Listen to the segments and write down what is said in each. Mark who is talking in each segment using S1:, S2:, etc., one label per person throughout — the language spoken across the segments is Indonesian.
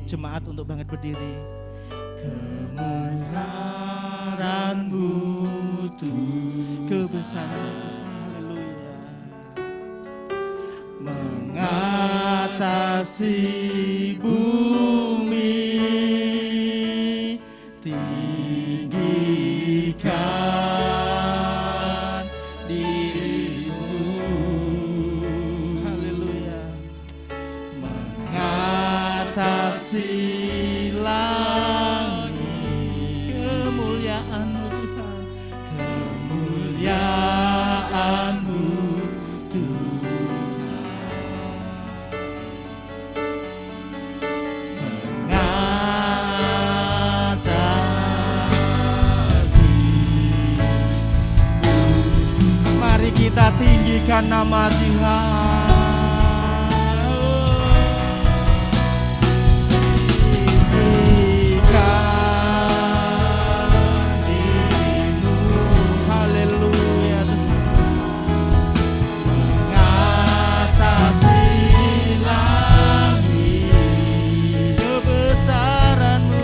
S1: jemaat untuk bangkit berdiri. Kebesaran-Mu Tuhan, kebesaran-Mu, haleluya, mengatasi bumi, tinggikan diri-Mu, haleluya, mengatasi langit, kemuliaan-Mu Tuhan, kemuliaan-Mu kita tinggikan nama Tuhan. Tinggikan diri-Mu, haleluya, mengatasi langit, kebesaran-Mu, kebesaran-Mu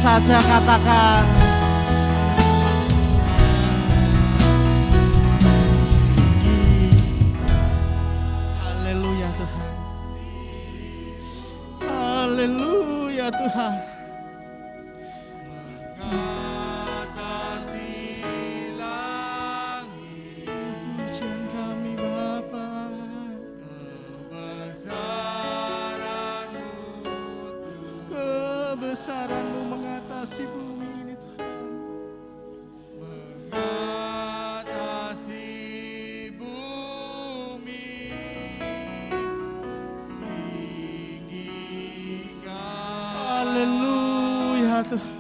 S1: saja katakan. Haleluya Tuhan. Haleluya Tuhan. Kebesaran-Mu mengatasi bumi ini Tuhan, mengatasi bumi, tinggikan. Haleluya Tuhan,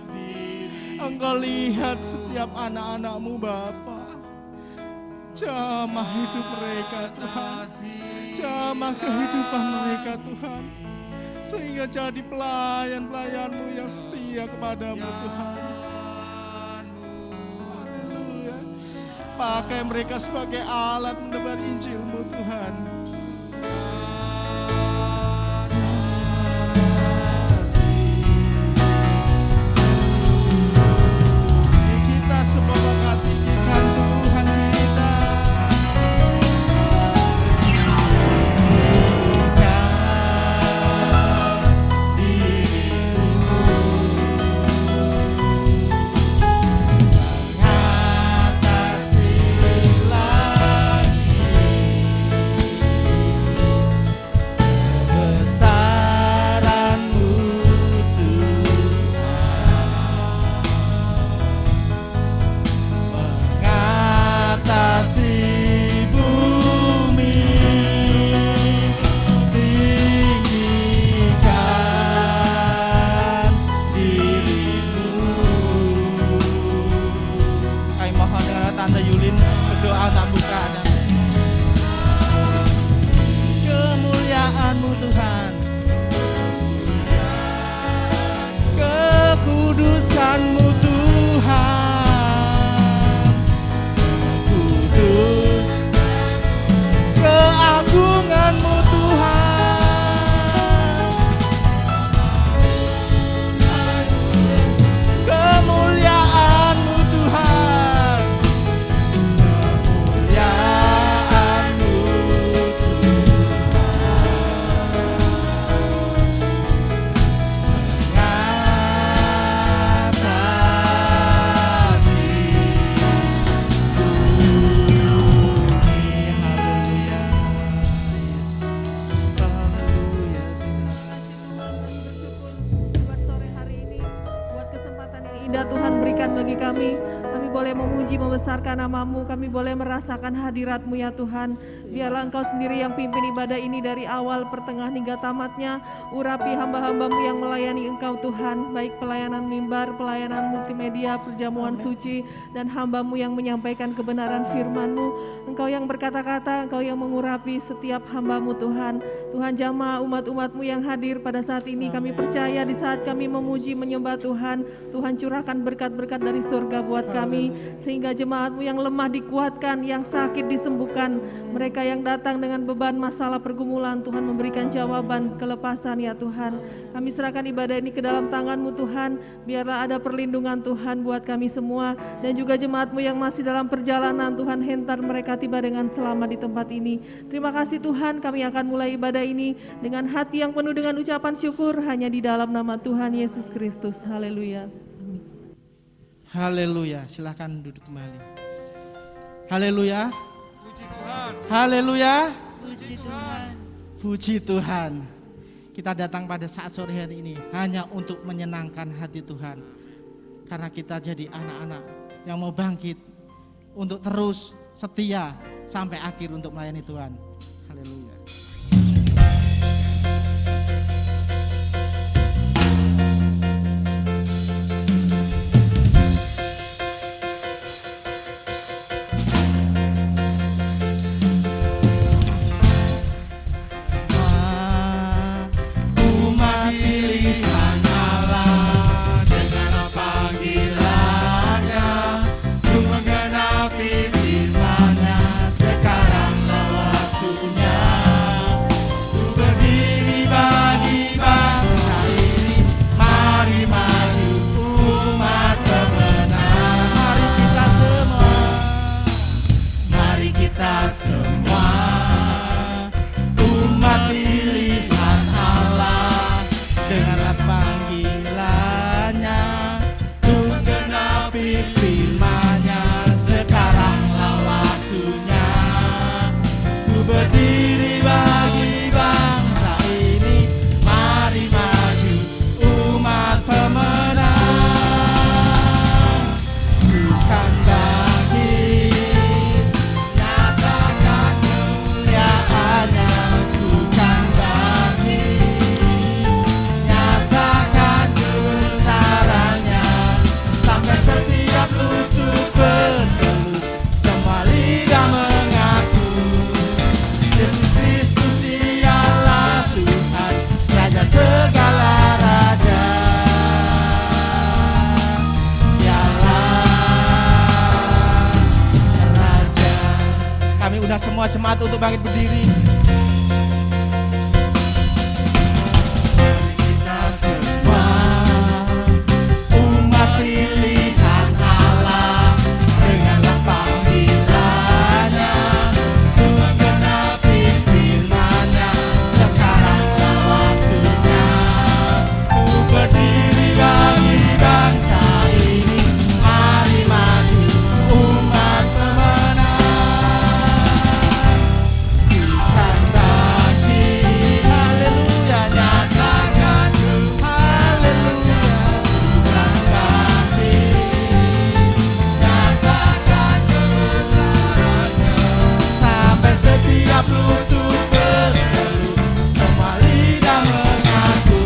S1: Engkau lihat setiap anak-anak-Mu Bapa, jamah hidup mereka Tuhan, jamah kehidupan mereka Tuhan, sehingga jadi pelayan-pelayan-Mu yang setia kepadamu Tuhan. Haleluya. Pakai mereka sebagai alat menebar Injil-Mu Tuhan. Kita semua mengatinggikan Tuhan kita. mungkin berdoa tak buka. Kemuliaan-Mu Tuhan, kekudusan-Mu Tuhan, kudus, keagungan-Mu Tuhan, kemuliaan-Mu Tuhan, kemuliaan-Mu
S2: Tuhan berikan bagi kami. Kami boleh memuji, membesarkan nama-Mu, kami boleh merasakan hadirat-Mu ya Tuhan. Biarlah Engkau sendiri yang pimpin ibadah ini dari awal, pertengahan hingga tamatnya. Urapi hamba-hamba-Mu yang melayani Engkau Tuhan, baik pelayanan mimbar, pelayanan multimedia, perjamuan suci, dan hamba-Mu yang menyampaikan kebenaran firman-Mu. Engkau yang berkata-kata, Engkau yang mengurapi setiap hamba-Mu Tuhan. Tuhan jamah umat-umat-Mu yang hadir pada saat ini, kami percaya di saat kami memuji menyembah Tuhan, Tuhan curahkan berkat-berkat dari surga buat kami, sehingga jemaat-Mu yang lemah dikuatkan, yang sakit disembuhkan, mereka yang datang dengan beban masalah pergumulan, Tuhan memberikan jawaban kelepasan ya Tuhan. Kami serahkan ibadah ini ke dalam tangan-Mu Tuhan, biarlah ada perlindungan Tuhan buat kami semua, dan juga jemaat-Mu yang masih dalam perjalanan, Tuhan hentar mereka tiba dengan selamat di tempat ini. Terima kasih Tuhan, kami akan mulai ibadah ini dengan hati yang penuh dengan ucapan syukur, hanya di dalam nama Tuhan Yesus Kristus. Haleluya.
S1: Haleluya, silakan duduk kembali. Haleluya.
S3: Puji Tuhan.
S1: Haleluya.
S3: Puji Tuhan.
S1: Puji Tuhan. Kita datang pada saat sore hari ini hanya untuk menyenangkan hati Tuhan. Karena kita jadi anak-anak yang mau bangkit untuk terus setia sampai akhir untuk melayani Tuhan. Haleluya. Semua jemaat untuk bangkit berdiri. Kita semua umat pilihan Allah, dengarlah panggilannya, menggenapi firman-Nya. Sekaranglah waktunya untuk berdiri bagi bangsa ini. Mari maju umat pemenang. Lutut bertelut, semua lidah mengaku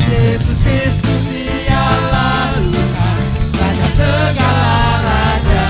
S1: Yesus Kristus dialah Tuhan, Raja segala raja.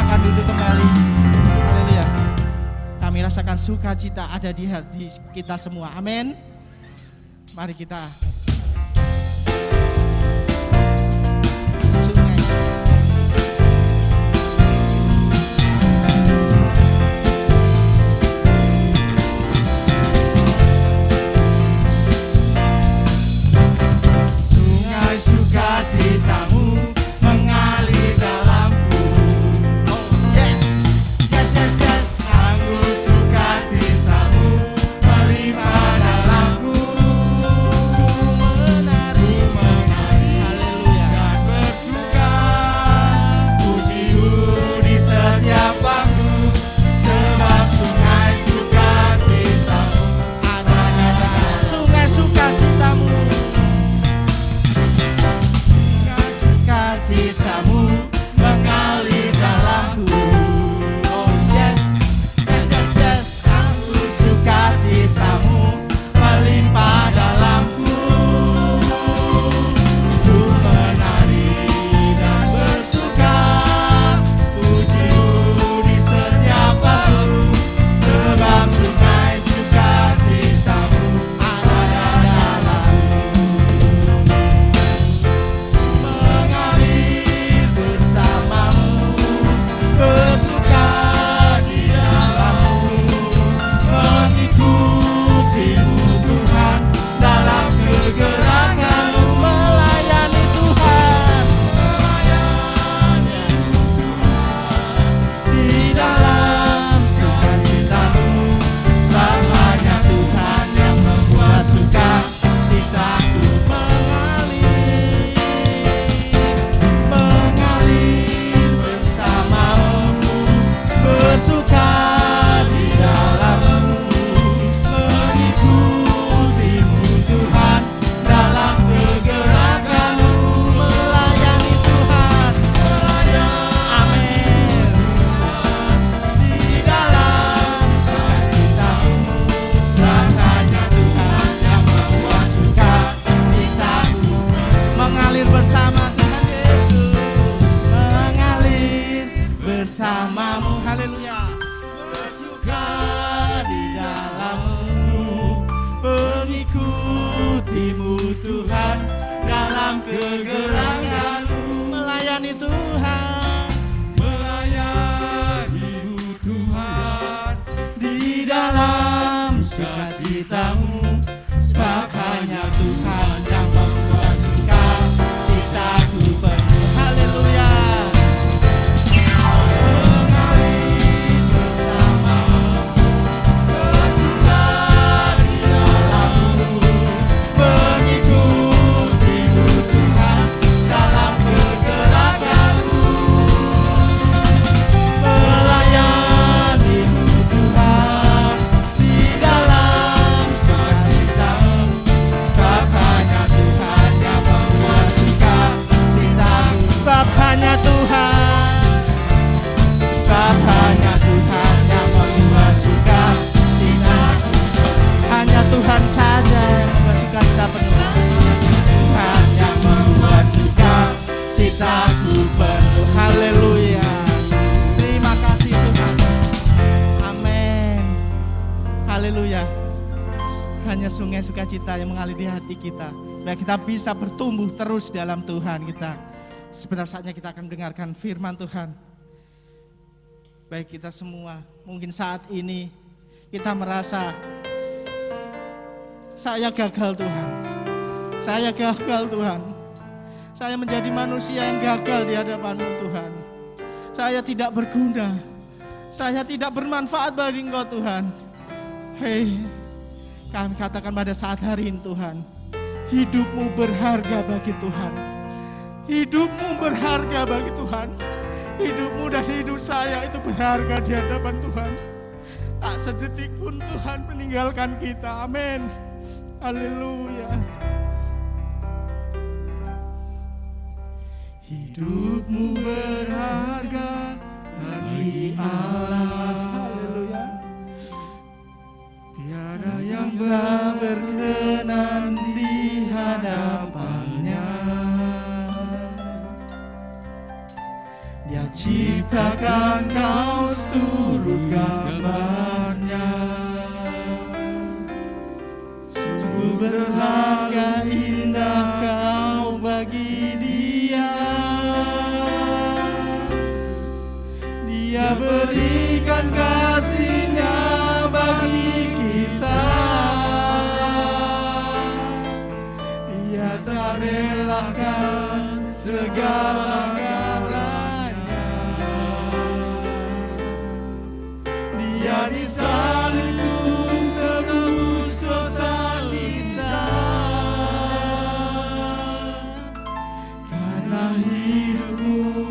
S1: silakan duduk kembali. Haleluya. Kami rasakan sukacita ada di hati kita semua. Amin. Mari kita sungai. Sungai sukacitamu mengalir dalamku. Oh yes, yes, yes, yes. Anggur sukacitamu melimpah dalamku. Menari, haleluya. Dan bersuka, pujimu di setiap waktu. Sebab sungai sukacitamu ada dalam sungai sukacitamu. Sukacitamu mengalir dalamku. Oh yes, yes, yes, yes. Anggur sukacitamu melimpah dalamku. Ku menari dan bersuka, pujimu di setiap waktu. Sebab sungai sukacitamu ada dalamku. Mengalir bersamamu, bersuka di dalammu, mengikutimu Tuhan dalam kegerakanmu, melayani Tuhan, di dalam sukacitamu, sebab hanya Tuhan yang membuat sukacitaku mengalir bersamamu, bersuka di dalammu, mengikutimu Tuhan dalam kegerakanmu, melayani Tuhan, amin. Di dalam sukacitamu, sebab hanya Tuhan yang membuat sukacitaku mengalir bersama Tuhan Yesus, mengalir bersamamu, haleluya. Bersuka di dalammu, mengikutimu Tuhan dalam kegerakanmu, melayani Tuhan, melayanimu Tuhan di dalam sukacitamu, sebab hanya Tuhan yang membuat sukacitaku penuh, haleluya. Mengalir bersamamu, bersuka di dalammu, mengikutimu Tuhan dalam kegerakanmu, melayanimu Tuhan di dalam sukacitamu, sebab hanya Tuhan yang membuat sukacitaku, sebab hanya Tuhan, sebab hanya Tuhan yang membuat sukacitaku, hanya Tuhan saja yang membuat sukacita penuh, Tuhan yang membuat sukacitaku penuh, haleluya. Terima kasih Tuhan, amin, haleluya. Hanya sungai sukacita yang mengalir di hati kita, supaya kita bisa bertumbuh terus dalam Tuhan kita. Sebentar saatnya kita akan mendengarkan firman Tuhan. Baik kita semua, mungkin saat ini kita merasa saya gagal Tuhan, saya gagal Tuhan, saya menjadi manusia yang gagal di hadapan-Mu Tuhan. Saya tidak berguna, saya tidak bermanfaat bagi Engkau Tuhan. Hei, kami katakan pada saat hari ini Tuhan, hidupmu berharga bagi Tuhan. Hidupmu berharga bagi Tuhan. Hidupmu dan hidup saya itu berharga di hadapan Tuhan. Tak sedetik pun Tuhan meninggalkan kita. Amin. Haleluya. Hidupmu berharga bagi Allah. Haleluya. Tiada yang berkenan di hadapannya. Dia ciptakan berikan kasih-Nya bagi kita. Dia tak relakan segala-galanya. Dia disalib untuk tebus dosa kita. Karena hidupmu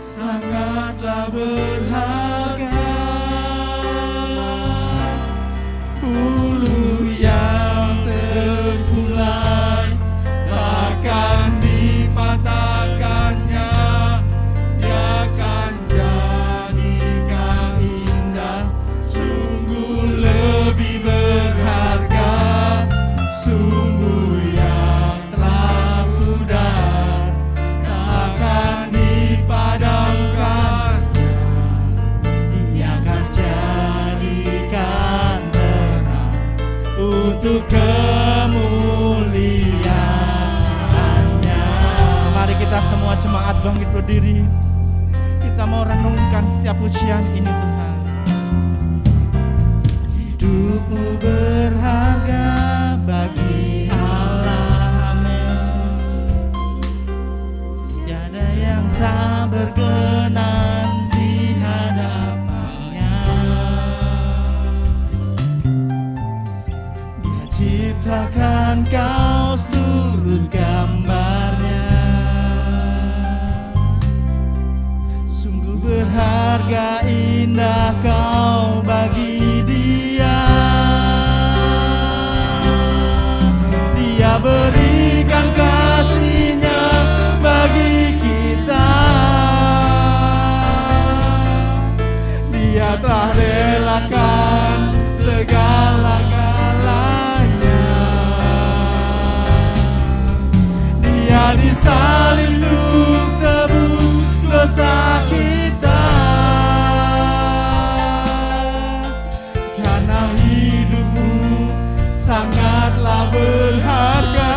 S1: sangatlah berharga. Bulu yang terkulai takkan dipatahkannya. Dia akan jadikan indah, sungguh lebih berharga. Sumbu yang telah pudar takkan dipadamkan. Dia akan jadikan terang untuk kemuliaan-Nya. Mari kita semua jemaat bangkit berdiri. Kita mau renungkan setiap pujian ini, Tuhan. Hidupmu berharga bagi Allah, amin. Tiada yang tak berkenan di hadapan-Nya. Dia ciptakan kau seturut gambarnya. Sungguh berharga indah kau bagi Dia. Dia berikan kasih-Nya bagi kita. Dia telah relakan segala-galanya. Dia disalib untuk tebus dosa kita. Karena hidupmu sangatlah berharga.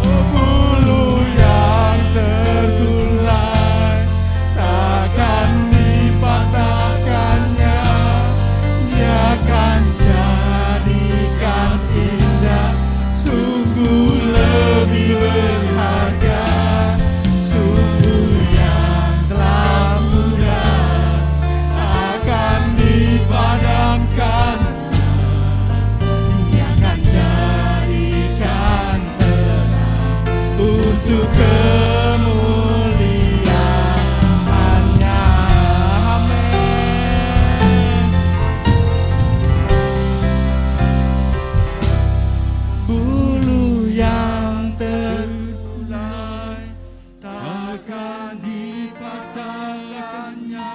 S1: Oh, bulu yang terkulai takkan dipatahkannya. Dia akan jadikan indah, sungguh lebih berharga. Sungguh yang telah pudar akan dipadamkan. Dia akan jadikan terang untuk kemuliaan-Nya. Amin. Bulu yang terkulai takkan dipatahkannya.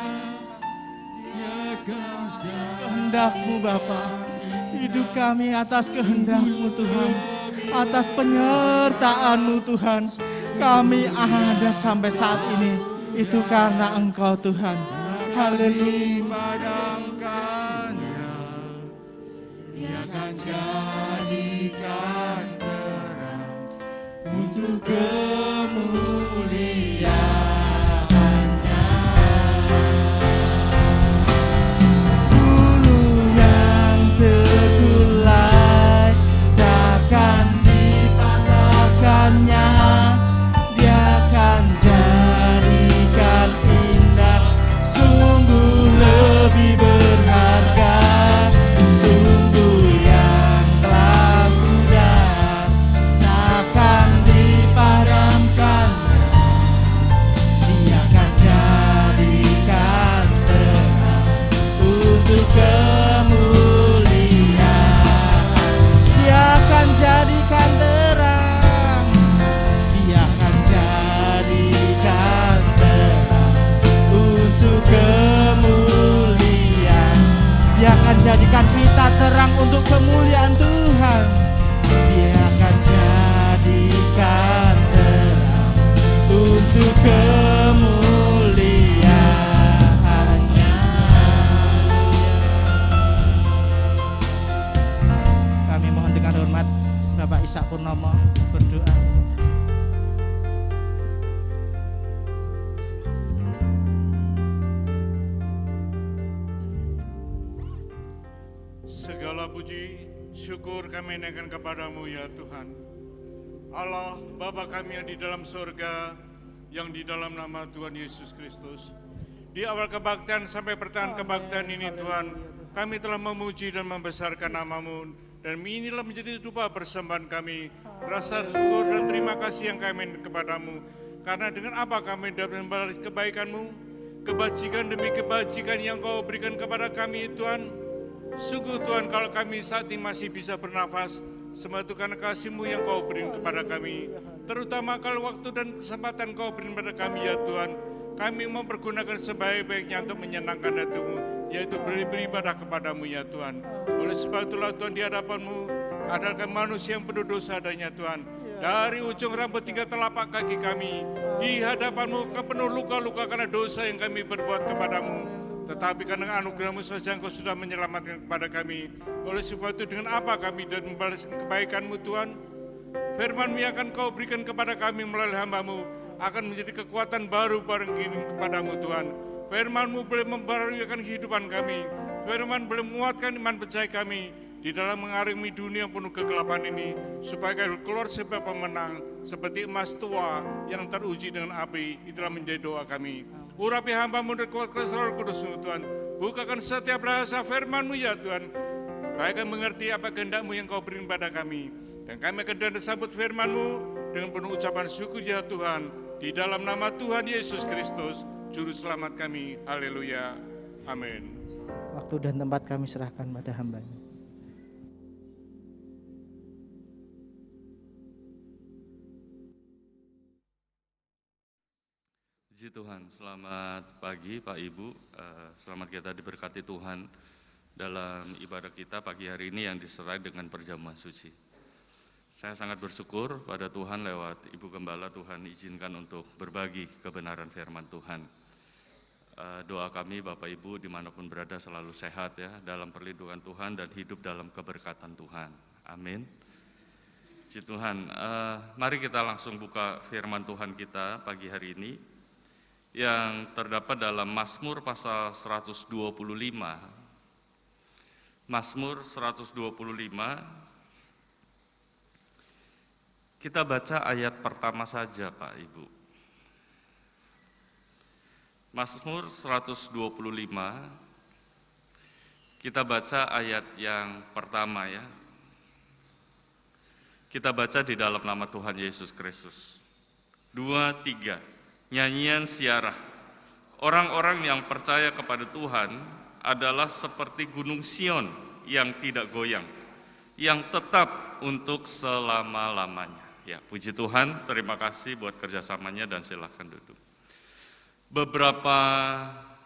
S1: Dia akan atas kehendak-Mu, Bapa. Hidup kami atas kehendak-Mu, Tuhan. Atas penyertaan-Mu, Tuhan. Kami ada sampai saat ini. Itu karena Engkau, Tuhan. Haleluya. Dia akan jadikan terang untuk kemuliaan-Nya. Bulu yang terkulai takkan dipatahkannya. Dia akan jadikan indah, sungguh lebih berharga. Sungguh yang telah pudar takkan dipadamkan. Dia akan jadikan terang untuk kemuliaan. Dia akan jadikan terang. Dia akan jadikan terang untuk kemuliaan. Dia akan jadikan kita terang untuk kemuliaan Tuhan. Dia akan jadikan terang untuk kemuliaan-Nya. Kami mohon dengan hormat Bapak Ishak Purnomo berdoa.
S3: puji, syukur kami naikkan kepadamu ya Tuhan. Allah, Bapa kami yang di dalam surga, yang di dalam nama Tuhan Yesus Kristus. Di awal kebaktian sampai pertengahan kebaktian ini Tuhan, kami telah memuji dan membesarkan nama-Mu, dan inilah menjadi dupa persembahan kami, rasa syukur dan terima kasih yang kami kepadamu. Karena dengan apa kami dapat membalas kebaikan-Mu, kebajikan demi kebajikan yang Kau berikan kepada kami Tuhan. Sungguh Tuhan, kalau kami saat ini masih bisa bernafas, semua itu karena kasih-Mu yang Kau berikan kepada kami. Terutama kalau waktu dan kesempatan Kau berikan kepada kami ya Tuhan, kami mempergunakan sebaik-baiknya untuk menyenangkan hati-Mu, yaitu beribadah kepadamu ya Tuhan. Oleh sebab itulah Tuhan, di hadapan-Mu adalah manusia yang penuh dosa adanya Tuhan. Dari ujung rambut hingga telapak kaki kami, di hadapan-Mu penuh luka-luka karena dosa yang kami berbuat kepadamu. Tetapi karena anugerah-Mu saja Engkau sudah menyelamatkan kepada kami. Oleh sebab itu dengan apa kami dan membalas kebaikan-Mu Tuhan? Firman-Mu yang akan Kau berikan kepada kami melalui hamba-Mu akan menjadi kekuatan baru bareng kini kepadamu Tuhan. Firman-Mu boleh membarukan kehidupan kami. Firman boleh menguatkan iman percaya kami di dalam mengarungi dunia yang penuh kegelapan ini, supaya kami keluar sebagai pemenang seperti emas tua yang teruji dengan api. Itulah menjadi doa kami. Urapi hamba-Mu dan kuatkan selalu kudus Tuhan. Bukakan setiap bahasa firman-Mu ya Tuhan, supaya kami mengerti apa kehendak-Mu yang Kau berikan pada kami. Dan kami akan disambut firman-Mu dengan penuh ucapan syukur ya Tuhan, di dalam nama Tuhan Yesus Kristus, Juru Selamat kami. Haleluya. Amin.
S1: Waktu dan tempat kami serahkan pada hamba-Nya.
S4: Puji Tuhan, selamat pagi Pak Ibu, selamat kita diberkati Tuhan dalam ibadah kita pagi hari ini yang diserai dengan perjamuan suci. Saya sangat bersyukur pada Tuhan lewat Ibu Gembala, Tuhan izinkan untuk berbagi kebenaran firman Tuhan. Doa kami Bapak Ibu dimanapun berada selalu sehat ya, dalam perlindungan Tuhan dan hidup dalam keberkatan Tuhan. Amin. Puji Tuhan, mari kita langsung buka firman Tuhan kita pagi hari ini, yang terdapat dalam Mazmur pasal 125. Mazmur 125, kita baca ayat pertama saja Pak Ibu. Mazmur 125, kita baca ayat yang pertama ya. Kita baca di dalam nama Tuhan Yesus Kristus. 2, 3. Nyanyian siarah. Orang-orang yang percaya kepada Tuhan adalah seperti gunung Sion yang tidak goyang, yang tetap untuk selama-lamanya. Ya, puji Tuhan, terima kasih buat kerjasamanya dan silakan duduk. Beberapa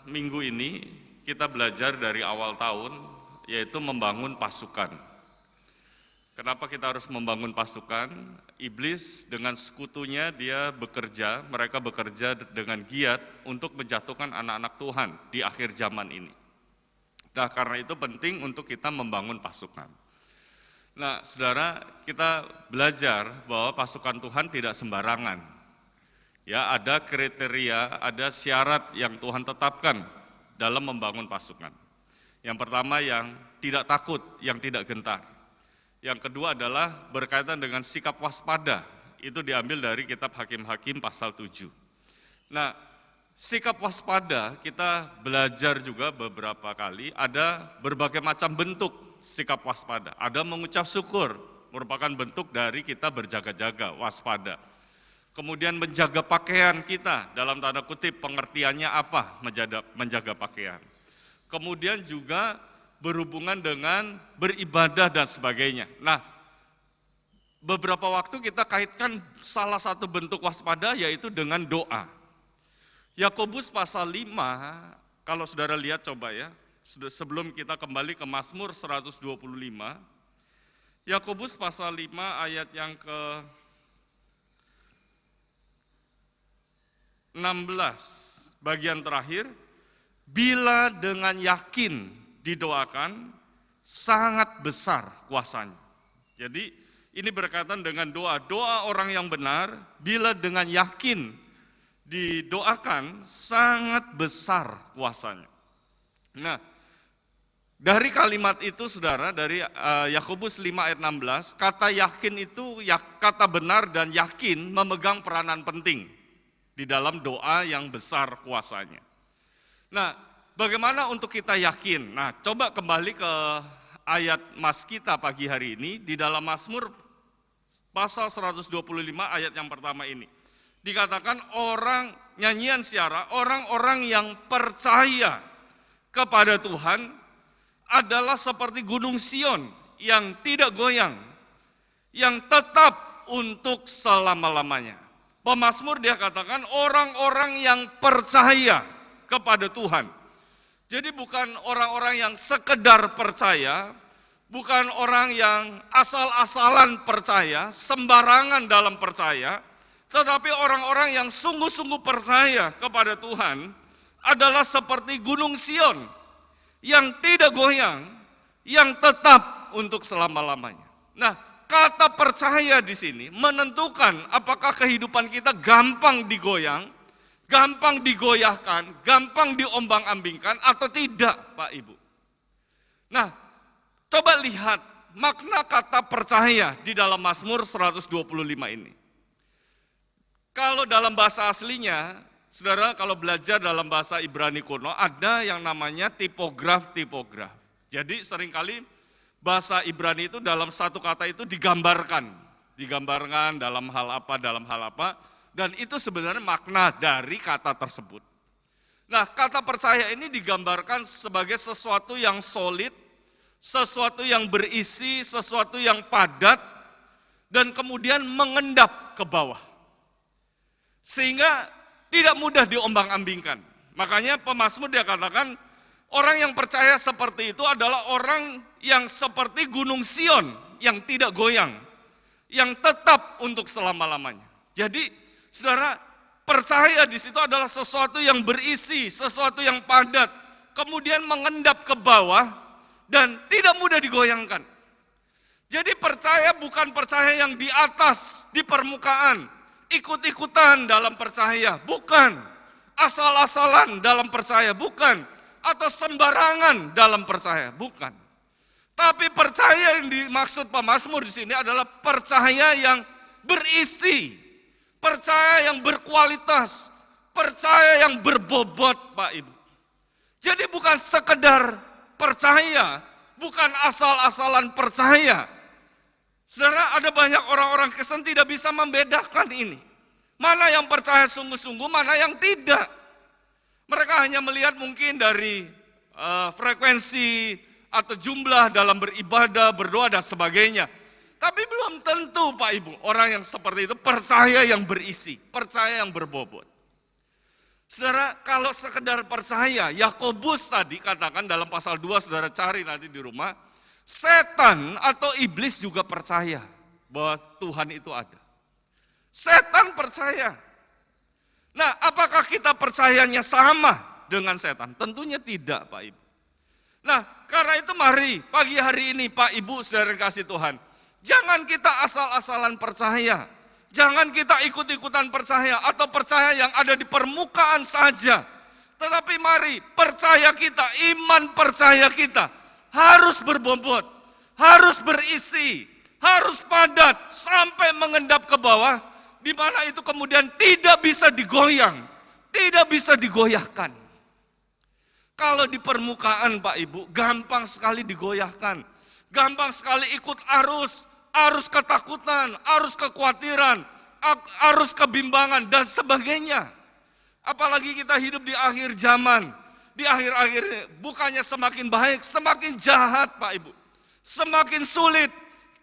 S4: minggu ini kita belajar dari awal tahun, yaitu membangun pasukan. Kenapa kita harus membangun pasukan? Iblis dengan sekutunya mereka bekerja dengan giat untuk menjatuhkan anak-anak Tuhan di akhir zaman ini. Nah, karena itu penting untuk kita membangun pasukan. Nah, saudara, kita belajar bahwa pasukan Tuhan tidak sembarangan. Ya, ada kriteria, ada syarat yang Tuhan tetapkan dalam membangun pasukan. Yang pertama yang tidak takut, yang tidak gentar. Yang kedua adalah berkaitan dengan sikap waspada, itu diambil dari kitab Hakim-Hakim pasal 7. Nah, sikap waspada kita belajar juga beberapa kali, ada berbagai macam bentuk sikap waspada. Ada mengucap syukur, merupakan bentuk dari kita berjaga-jaga, waspada. Kemudian menjaga pakaian kita, dalam tanda kutip pengertiannya apa menjaga pakaian. Kemudian juga berhubungan dengan beribadah dan sebagainya. Nah, beberapa waktu kita kaitkan salah satu bentuk waspada yaitu dengan doa. Yakobus pasal 5, kalau saudara lihat coba ya, sebelum kita kembali ke Mazmur 125, Yakobus pasal 5 ayat yang ke-16, bagian terakhir, bila dengan yakin didoakan, sangat besar kuasanya. Jadi ini berkaitan dengan doa. Doa orang yang benar, bila dengan yakin didoakan, sangat besar kuasanya. Nah, Dari kalimat itu saudara, dari Yakobus 5 ayat 16, kata yakin itu kata benar dan yakin memegang peranan penting di dalam doa yang besar kuasanya. Nah, bagaimana untuk kita yakin? Nah, coba kembali ke ayat mas kita pagi hari ini di dalam Mazmur pasal 125 ayat yang pertama ini. Dikatakan nyanyian siara, orang-orang yang percaya kepada Tuhan adalah seperti gunung Sion yang tidak goyang, yang tetap untuk selama-lamanya. Pemazmur dia katakan orang-orang yang percaya kepada Tuhan. Jadi bukan orang-orang yang sekedar percaya, bukan orang yang asal-asalan percaya, sembarangan dalam percaya, tetapi orang-orang yang sungguh-sungguh percaya kepada Tuhan adalah seperti gunung Sion yang tidak goyang, yang tetap untuk selama-lamanya. Nah, kata percaya di sini menentukan apakah kehidupan kita gampang digoyang, gampang digoyahkan, gampang diombang-ambingkan atau tidak, Pak Ibu. Nah, coba lihat makna kata percaya di dalam Mazmur 125 ini. Kalau dalam bahasa aslinya, saudara, kalau belajar dalam bahasa Ibrani kuno, ada yang namanya tipograf-tipograf. Jadi seringkali bahasa Ibrani itu dalam satu kata itu digambarkan dalam hal apa, dan itu sebenarnya makna dari kata tersebut. Nah, kata percaya ini digambarkan sebagai sesuatu yang solid, sesuatu yang berisi, sesuatu yang padat, dan kemudian mengendap ke bawah. Sehingga tidak mudah diombang-ambingkan. Makanya pemazmur dia katakan orang yang percaya seperti itu adalah orang yang seperti gunung Sion yang tidak goyang, yang tetap untuk selama-lamanya. Jadi, saudara, percaya di situ adalah sesuatu yang berisi, sesuatu yang padat, kemudian mengendap ke bawah dan tidak mudah digoyangkan. Jadi percaya bukan percaya yang di atas, di permukaan, ikut-ikutan dalam percaya, bukan. Asal-asalan dalam percaya, bukan. Atau sembarangan dalam percaya, bukan. Tapi percaya yang dimaksud pemazmur di sini adalah percaya yang berisi, percaya yang berkualitas, percaya yang berbobot, Pak Ibu. Jadi bukan sekedar percaya, bukan asal-asalan percaya. Saudara, ada banyak orang-orang Kristen tidak bisa membedakan ini. Mana yang percaya sungguh-sungguh, mana yang tidak. Mereka hanya melihat mungkin dari frekuensi atau jumlah dalam beribadah, berdoa, dan sebagainya. Tapi belum tentu, Pak Ibu, orang yang seperti itu percaya yang berisi, percaya yang berbobot. Saudara, kalau sekedar percaya, Yakobus tadi katakan dalam pasal 2, saudara cari nanti di rumah, setan atau iblis juga percaya bahwa Tuhan itu ada. Setan percaya. Nah, apakah kita percayanya sama dengan setan? Tentunya tidak, Pak Ibu. Nah, karena itu mari pagi hari ini Pak Ibu saudara kasih Tuhan, jangan kita asal-asalan percaya. Jangan kita ikut-ikutan percaya atau percaya yang ada di permukaan saja. Tetapi mari percaya kita, iman percaya kita harus berbobot, harus berisi, harus padat, sampai mengendap ke bawah, di mana itu kemudian tidak bisa digoyang, tidak bisa digoyahkan. Kalau di permukaan Pak Ibu, gampang sekali digoyahkan, gampang sekali ikut arus ketakutan, arus kekhawatiran, arus kebimbangan, dan sebagainya. Apalagi kita hidup di akhir zaman. Di akhir-akhir bukannya semakin baik, semakin jahat Pak Ibu. Semakin sulit.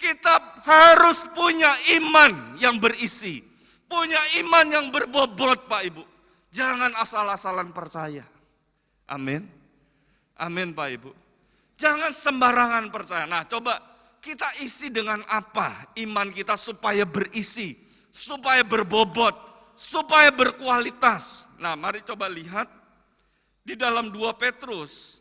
S4: Kita harus punya iman yang berisi. Punya iman yang berbobot Pak Ibu. Jangan asal-asalan percaya. Amin. Amin Pak Ibu. Jangan sembarangan percaya. Nah, coba kita isi dengan apa iman kita supaya berisi, supaya berbobot, supaya berkualitas. Nah, mari coba lihat di dalam 2 Petrus.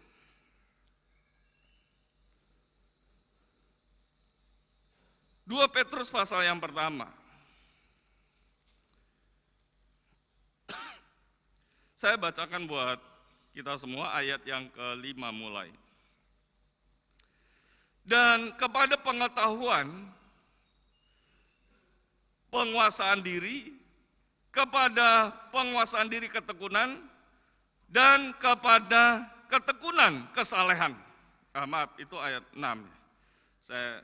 S4: 2 Petrus pasal yang pertama. Saya bacakan buat kita semua ayat yang ke-5 mulai. dan kepada pengetahuan, penguasaan diri, kepada penguasaan diri ketekunan, dan kepada ketekunan kesalehan. Maaf, itu ayat 6. Saya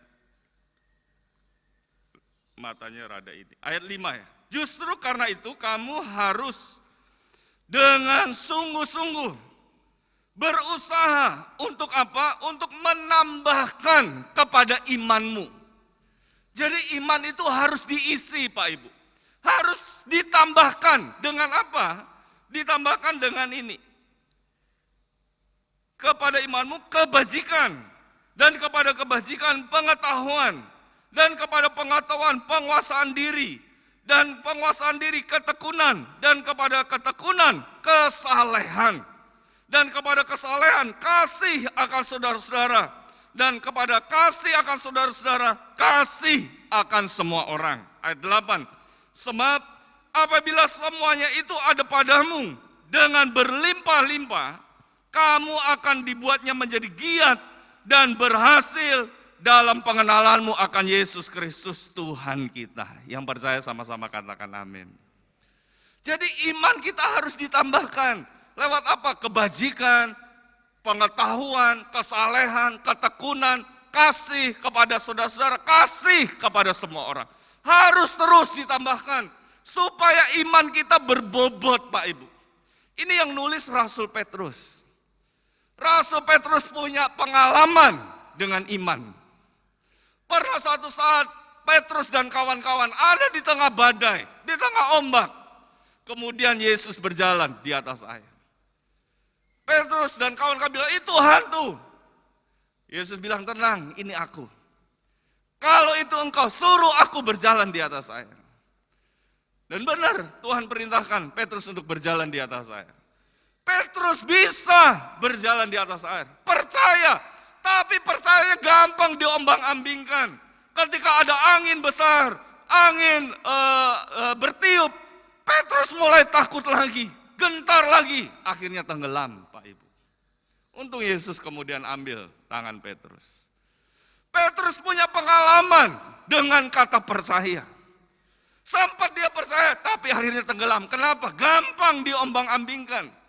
S4: matanya rada ini. Ayat 5 ya. Justru karena itu kamu harus dengan sungguh-sungguh berusaha untuk apa? Untuk menambahkan kepada imanmu. Jadi iman itu harus diisi, Pak Ibu. Harus ditambahkan dengan apa? Ditambahkan dengan ini. Kepada imanmu kebajikan, dan kepada kebajikan pengetahuan, dan kepada pengetahuan penguasaan diri, dan penguasaan diri ketekunan, dan kepada ketekunan kesalehan, dan kepada kesalehan kasih akan saudara-saudara, dan kepada kasih akan saudara-saudara kasih akan semua orang. Ayat 8. Sebab apabila semuanya itu ada padamu dengan berlimpah-limpah, kamu akan dibuatnya menjadi giat dan berhasil dalam pengenalanmu akan Yesus Kristus Tuhan kita. Yang percaya sama-sama katakan amin. Jadi iman kita harus ditambahkan. Lewat apa? Kebajikan, pengetahuan, kesalehan, ketekunan, kasih kepada saudara-saudara, kasih kepada semua orang. Harus terus ditambahkan supaya iman kita berbobot, Pak Ibu. Ini yang nulis Rasul Petrus. Rasul Petrus punya pengalaman dengan iman. Pernah suatu saat Petrus dan kawan-kawan ada di tengah badai, di tengah ombak. Kemudian Yesus berjalan di atas air. Petrus dan kawan-kawan bilang, itu hantu. Yesus bilang, tenang, ini aku. Kalau itu engkau, suruh aku berjalan di atas air. Dan benar, Tuhan perintahkan Petrus untuk berjalan di atas air. Petrus bisa berjalan di atas air, percaya. Tapi percayanya gampang diombang-ambingkan. Ketika ada angin besar, angin bertiup, Petrus mulai takut lagi, gentar lagi, akhirnya tenggelam, Pak Ibu. Untung Yesus kemudian ambil tangan Petrus. Petrus punya pengalaman dengan kata percaya. Sempat dia percaya, tapi akhirnya tenggelam. Kenapa? Gampang diombang-ambingkan.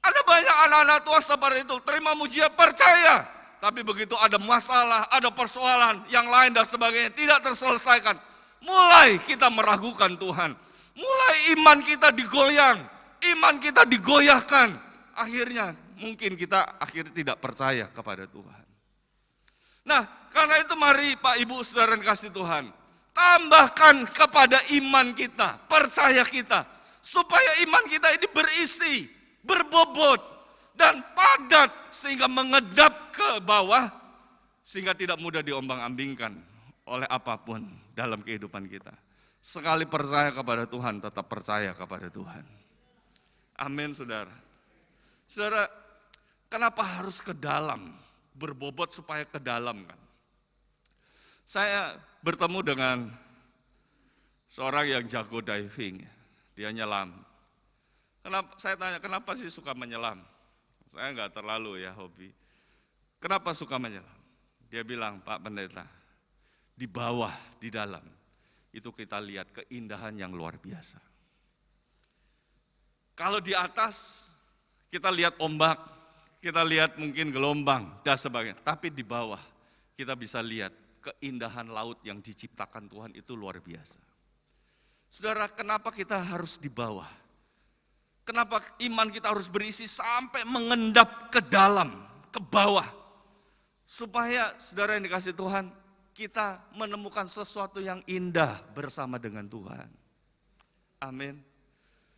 S4: Ada banyak anak-anak Tuhan seperti itu, terima mujizat, percaya. Tapi begitu ada masalah, ada persoalan yang lain dan sebagainya, tidak terselesaikan. Mulai kita meragukan Tuhan. Mulai iman kita digoyang, iman kita digoyahkan. Akhirnya mungkin kita akhirnya tidak percaya kepada Tuhan. Nah, karena itu mari Pak Ibu Saudara yang kasih Tuhan, tambahkan kepada iman kita, percaya kita. Supaya iman kita ini berisi, berbobot, dan padat sehingga mengedap ke bawah, sehingga tidak mudah diombang-ambingkan oleh apapun dalam kehidupan kita. Sekali percaya kepada Tuhan, tetap percaya kepada Tuhan. Amin, saudara. Saudara, kenapa harus ke dalam? Berbobot supaya ke dalam kan? Saya bertemu dengan seorang yang jago diving, dia nyelam. Saya tanya, kenapa sih suka menyelam? Saya enggak terlalu ya hobi. Kenapa suka menyelam? Dia bilang, Pak Pendeta, di bawah, di dalam, itu kita lihat keindahan yang luar biasa. Kalau di atas, kita lihat ombak, kita lihat mungkin gelombang, dan sebagainya. Tapi di bawah, kita bisa lihat keindahan laut yang diciptakan Tuhan itu luar biasa. Saudara, kenapa kita harus di bawah? Kenapa iman kita harus berisi sampai mengendap ke dalam, ke bawah? Supaya saudara yang dikasih Tuhan, kita menemukan sesuatu yang indah bersama dengan Tuhan. Amin.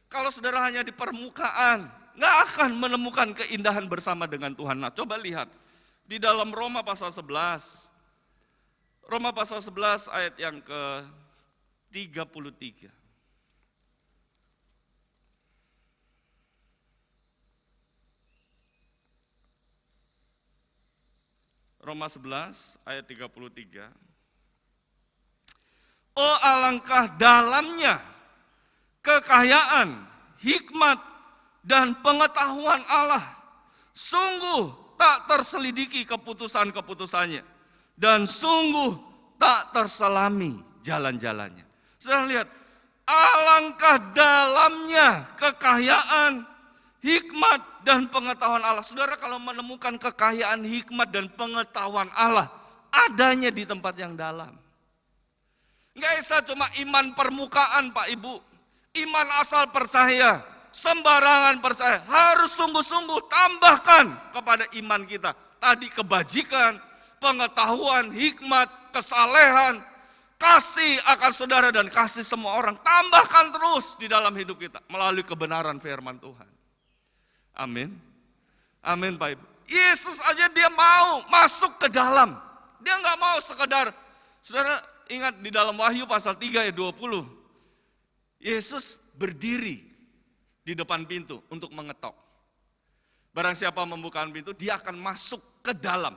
S4: Kalau saudara hanya di permukaan, nggak akan menemukan keindahan bersama dengan Tuhan. Nah, coba lihat di dalam Roma pasal 11. Roma pasal 11 ayat yang ke-33. Roma 11 ayat 33. Oh alangkah dalamnya kekayaan, hikmat, dan pengetahuan Allah. Sungguh tak terselidiki keputusan-keputusannya dan sungguh tak terselami jalan-jalannya. Saudara lihat, alangkah dalamnya kekayaan, hikmat, dan pengetahuan Allah. Saudara kalau menemukan kekayaan, hikmat, dan pengetahuan Allah, adanya di tempat yang dalam. Nggak bisa cuma iman permukaan Pak Ibu, iman asal percaya, sembarangan percaya. Harus sungguh-sungguh tambahkan kepada iman kita. Tadi kebajikan, pengetahuan, hikmat, kesalehan, kasih akan saudara dan kasih semua orang. Tambahkan terus di dalam hidup kita melalui kebenaran firman Tuhan. Amin. Amin Pak Ibu. Yesus aja dia mau masuk ke dalam. Dia nggak mau sekedar, saudara ingat di dalam Wahyu pasal 3 ayat 20. Yesus berdiri di depan pintu untuk mengetok. Barang siapa membuka pintu, dia akan masuk ke dalam.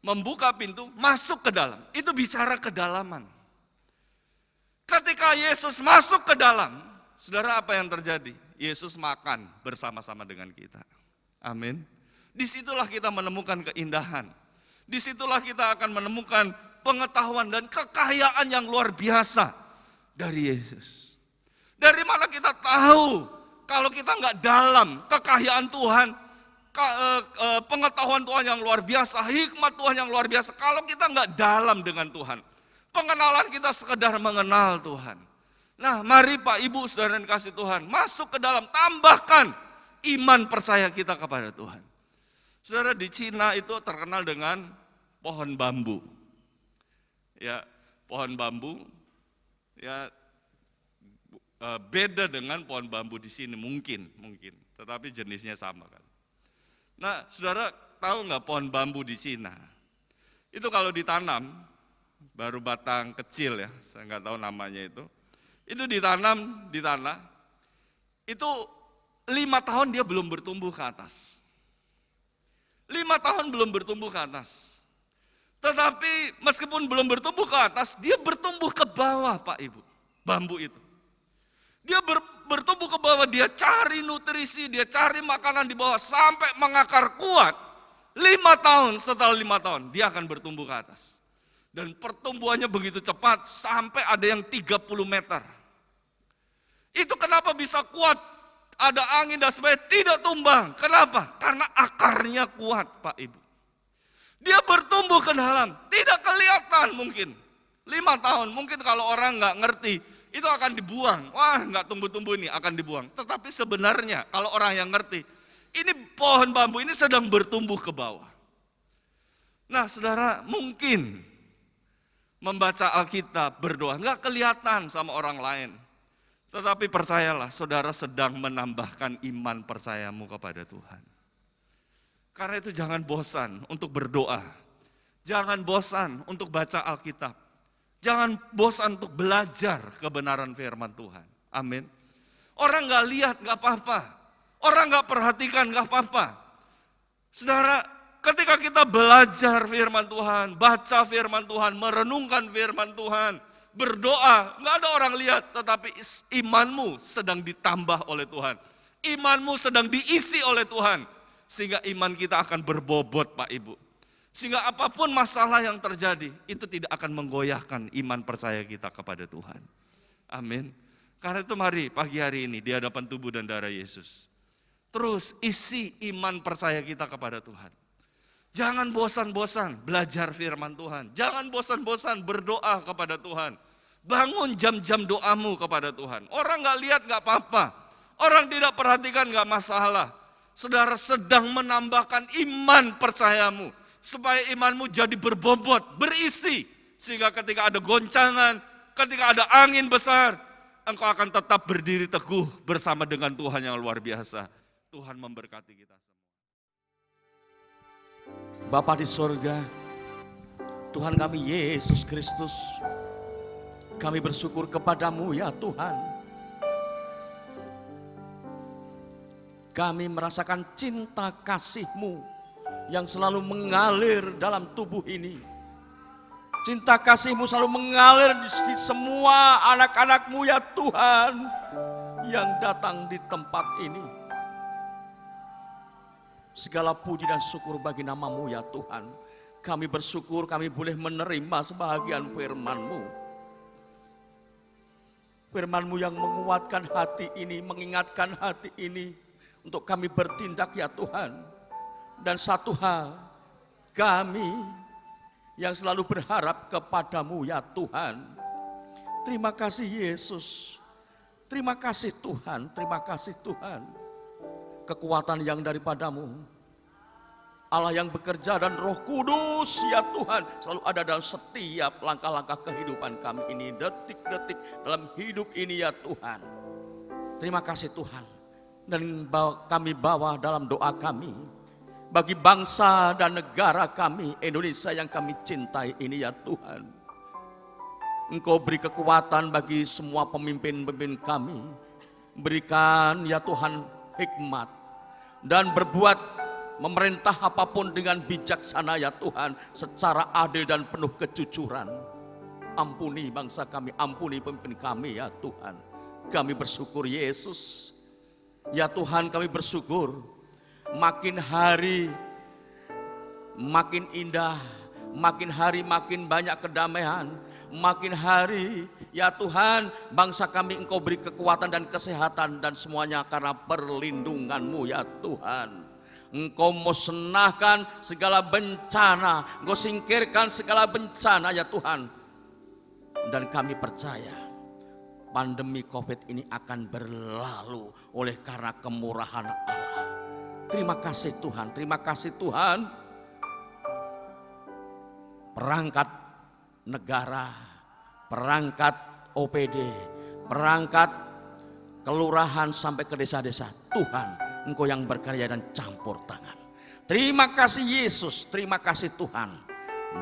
S4: Membuka pintu, masuk ke dalam. Itu bicara kedalaman. Ketika Yesus masuk ke dalam, saudara apa yang terjadi? Yesus makan bersama-sama dengan kita. Amin. Disitulah kita menemukan keindahan. Disitulah kita akan menemukan pengetahuan dan kekayaan yang luar biasa dari Yesus. Dari mana kita tahu kalau kita nggak dalam kekayaan Tuhan, pengetahuan Tuhan yang luar biasa, hikmat Tuhan yang luar biasa. Kalau kita nggak dalam dengan Tuhan, pengenalan kita sekedar mengenal Tuhan. Nah mari Pak Ibu saudara dan kasih Tuhan, masuk ke dalam, tambahkan iman percaya kita kepada Tuhan. Saudara di Cina itu terkenal dengan pohon bambu. Ya, pohon bambu ya beda dengan pohon bambu di sini mungkin, tetapi jenisnya sama kan. Nah, saudara tahu nggak pohon bambu di Cina? Itu kalau ditanam, baru batang kecil ya, saya nggak tahu namanya itu ditanam di tanah, itu 5 tahun dia belum bertumbuh ke atas. 5 tahun belum bertumbuh ke atas. Tetapi meskipun belum bertumbuh ke atas, dia bertumbuh ke bawah Pak Ibu, bambu itu. Dia bertumbuh ke bawah, dia cari nutrisi, dia cari makanan di bawah sampai mengakar kuat. 5 tahun, setelah 5 tahun dia akan bertumbuh ke atas. Dan pertumbuhannya begitu cepat sampai ada yang 30 meter. Itu kenapa bisa kuat? Ada angin dan sebagainya, tidak tumbang. Kenapa? Karena akarnya kuat Pak Ibu. Dia bertumbuh ke dalam, tidak kelihatan mungkin. 5 tahun, mungkin kalau orang nggak ngerti, itu akan dibuang. Wah nggak tumbuh-tumbuh ini, akan dibuang. Tetapi sebenarnya kalau orang yang ngerti, ini pohon bambu ini sedang bertumbuh ke bawah. Nah saudara mungkin membaca Alkitab, berdoa, nggak kelihatan sama orang lain. Tetapi percayalah, saudara sedang menambahkan iman percayamu kepada Tuhan. Karena itu jangan bosan untuk berdoa. Jangan bosan untuk baca Alkitab. Jangan bosan untuk belajar kebenaran firman Tuhan. Amin. Orang nggak lihat nggak apa-apa. Orang nggak perhatikan nggak apa-apa. Saudara, ketika kita belajar firman Tuhan, baca firman Tuhan, merenungkan firman Tuhan, berdoa, nggak ada orang lihat, tetapi imanmu sedang ditambah oleh Tuhan. Imanmu sedang diisi oleh Tuhan, sehingga iman kita akan berbobot Pak Ibu. Sehingga apapun masalah yang terjadi, itu tidak akan menggoyahkan iman percaya kita kepada Tuhan. Amin. Karena itu mari pagi hari ini di hadapan tubuh dan darah Yesus, terus isi iman percaya kita kepada Tuhan. Jangan bosan-bosan belajar firman Tuhan. Jangan bosan-bosan berdoa kepada Tuhan. Bangun jam-jam doamu kepada Tuhan. Orang gak lihat gak apa-apa. Orang tidak perhatikan gak masalah. Saudara sedang menambahkan iman percayamu. Supaya imanmu jadi berbobot, berisi. Sehingga ketika ada goncangan, ketika ada angin besar, engkau akan tetap berdiri teguh bersama dengan Tuhan yang luar biasa. Tuhan memberkati kita.
S5: Bapa di sorga, Tuhan kami Yesus Kristus, kami bersyukur kepadamu ya Tuhan. Kami merasakan cinta kasih-Mu yang selalu mengalir dalam tubuh ini. Cinta kasih-Mu selalu mengalir di semua anak-anak-Mu ya Tuhan, yang datang di tempat ini. Segala puji dan syukur bagi nama-Mu ya Tuhan. Kami bersyukur kami boleh menerima sebahagian firman-Mu. Firman-Mu yang menguatkan hati ini, mengingatkan hati ini untuk kami bertindak ya Tuhan. Dan satu hal, kami yang selalu berharap kepada-Mu ya Tuhan. Terima kasih Yesus. Terima kasih Tuhan, terima kasih Tuhan. Kekuatan yang daripada-Mu, Allah yang bekerja dan Roh Kudus ya Tuhan selalu ada dalam setiap langkah-langkah kehidupan kami ini, detik-detik dalam hidup ini ya Tuhan. Terima kasih Tuhan. Dan kami bawa dalam doa kami bagi bangsa dan negara kami Indonesia yang kami cintai ini ya Tuhan. Engkau beri kekuatan bagi semua pemimpin-pemimpin kami. Berikan ya Tuhan hikmat dan berbuat memerintah apapun dengan bijaksana ya Tuhan, secara adil dan penuh kejujuran. Ampuni bangsa kami, ampuni pemimpin kami ya Tuhan. Kami bersyukur Yesus. Ya Tuhan kami bersyukur, makin hari makin indah, makin hari makin banyak kedamaian, makin hari ya Tuhan bangsa kami Engkau beri kekuatan dan kesehatan dan semuanya karena perlindungan-Mu ya Tuhan. Engkau musnahkan segala bencana, Engkau singkirkan segala bencana ya Tuhan. Dan kami percaya pandemi COVID ini akan berlalu oleh karena kemurahan Allah. Terima kasih Tuhan, terima kasih Tuhan. Perangkat negara, perangkat OPD, perangkat kelurahan sampai ke desa-desa, Tuhan Engkau yang berkarya dan campur tangan. Terima kasih Yesus, terima kasih Tuhan.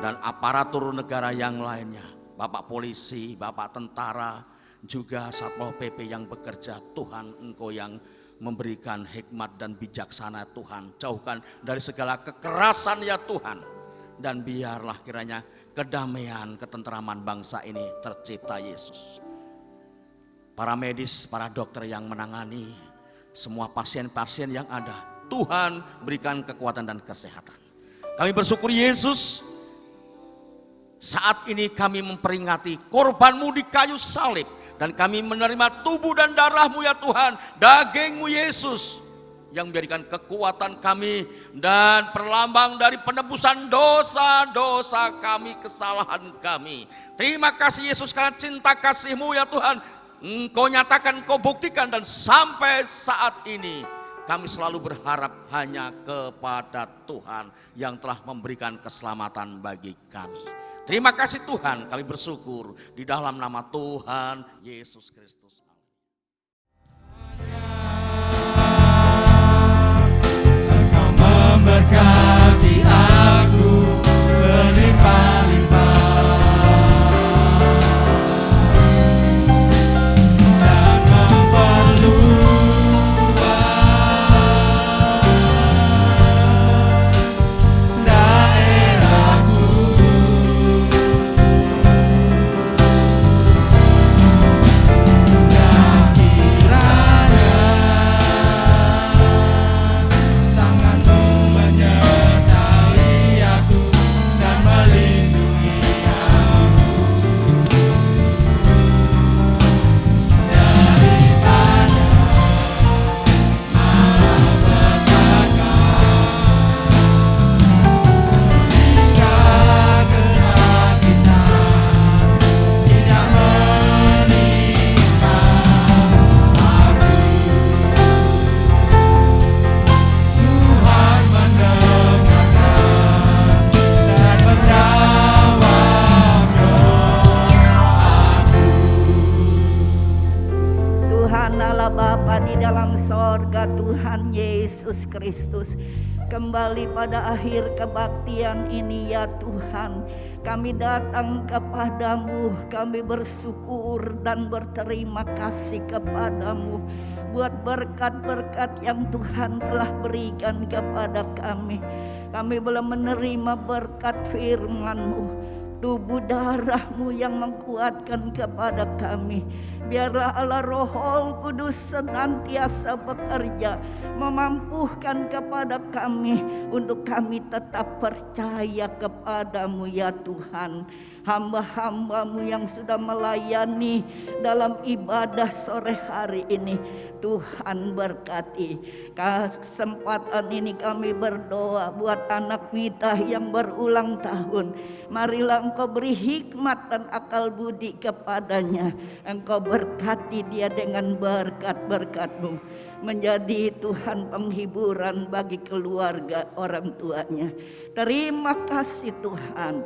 S5: Dan aparatur negara yang lainnya, Bapak polisi, Bapak tentara, juga Satpol PP yang bekerja, Tuhan Engkau yang memberikan hikmat dan bijaksana Tuhan. Jauhkan dari segala kekerasan ya Tuhan. Dan biarlah kiranya kedamaian, ketentraman bangsa ini tercipta Yesus. Para medis, para dokter yang menangani semua pasien-pasien yang ada, Tuhan berikan kekuatan dan kesehatan. Kami bersyukur Yesus, saat ini kami memperingati korban-Mu di kayu salib. Dan kami menerima tubuh dan darah-Mu ya Tuhan, daging-Mu Yesus, yang menjadikan kekuatan kami dan perlambang dari penebusan dosa-dosa kami, kesalahan kami. Terima kasih Yesus karena cinta kasih-Mu ya Tuhan. Engkau nyatakan, Engkau buktikan, dan sampai saat ini kami selalu berharap hanya kepada Tuhan yang telah memberikan keselamatan bagi kami. Terima kasih Tuhan, kami bersyukur di dalam nama Tuhan Yesus Kristus.
S6: Engkau memberkati aku berlimpah-limpah.
S7: Kristus. Kembali pada akhir kebaktian ini ya Tuhan, kami datang kepadamu, kami bersyukur dan berterima kasih kepadamu buat berkat-berkat yang Tuhan telah berikan kepada kami. Kami belum menerima berkat firman-Mu. tubuh darah-Mu yang menguatkan kepada kami. Biarlah Allah Roh Kudus senantiasa bekerja, memampukan kepada kami untuk kami tetap percaya kepada-Mu ya Tuhan. Hamba-hamba-Mu yang sudah melayani dalam ibadah sore hari ini, Tuhan berkati. Kesempatan ini kami berdoa buat anak Mita yang berulang tahun. Marilah Engkau beri hikmat dan akal budi kepadanya. Engkau berkati dia dengan berkat-berkat-Mu, menjadi Tuhan penghiburan bagi keluarga orang tuanya. Terima kasih Tuhan.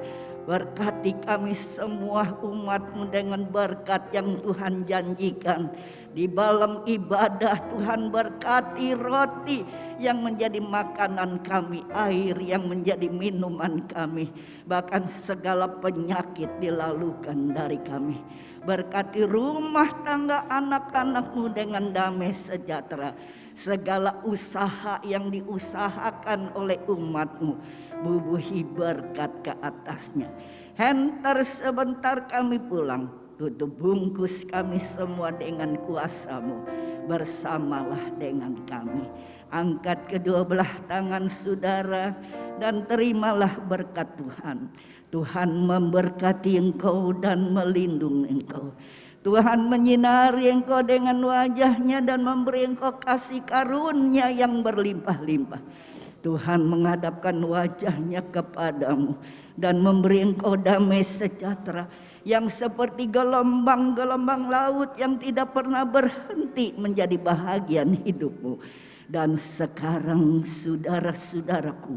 S7: Berkati kami semua umat-Mu dengan berkat yang Tuhan janjikan. Di dalam ibadah Tuhan berkati roti yang menjadi makanan kami, air yang menjadi minuman kami. Bahkan segala penyakit dilalukan dari kami. Berkati rumah tangga anak-anak-Mu dengan damai sejahtera. Segala usaha yang diusahakan oleh umat-Mu, bubuhi berkat ke atasnya. Hentar sebentar kami pulang, tutup bungkus kami semua dengan kuasa-Mu. Bersamalah dengan kami. Angkat kedua belah tangan saudara dan terimalah berkat Tuhan. Tuhan memberkati engkau dan melindungi engkau. Tuhan menyinari engkau dengan wajah-Nya dan memberi engkau kasih karunia yang berlimpah-limpah. Tuhan menghadapkan wajah-Nya kepadamu dan memberi engkau damai sejahtera yang seperti gelombang-gelombang laut yang tidak pernah berhenti menjadi bahagian hidupmu. Dan sekarang saudara-saudaraku,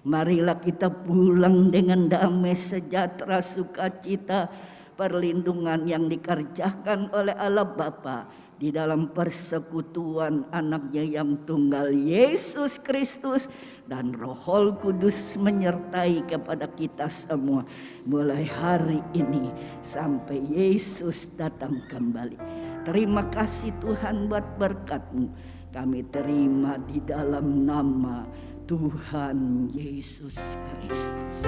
S7: marilah kita pulang dengan damai sejahtera, sukacita, perlindungan yang dikerjakan oleh Allah Bapa di dalam persekutuan anaknya yang tunggal Yesus Kristus, dan Roh Kudus menyertai kepada kita semua mulai hari ini sampai Yesus datang kembali. Terima kasih Tuhan buat berkat-Mu. Kami terima di dalam nama Tuhan Yesus Kristus.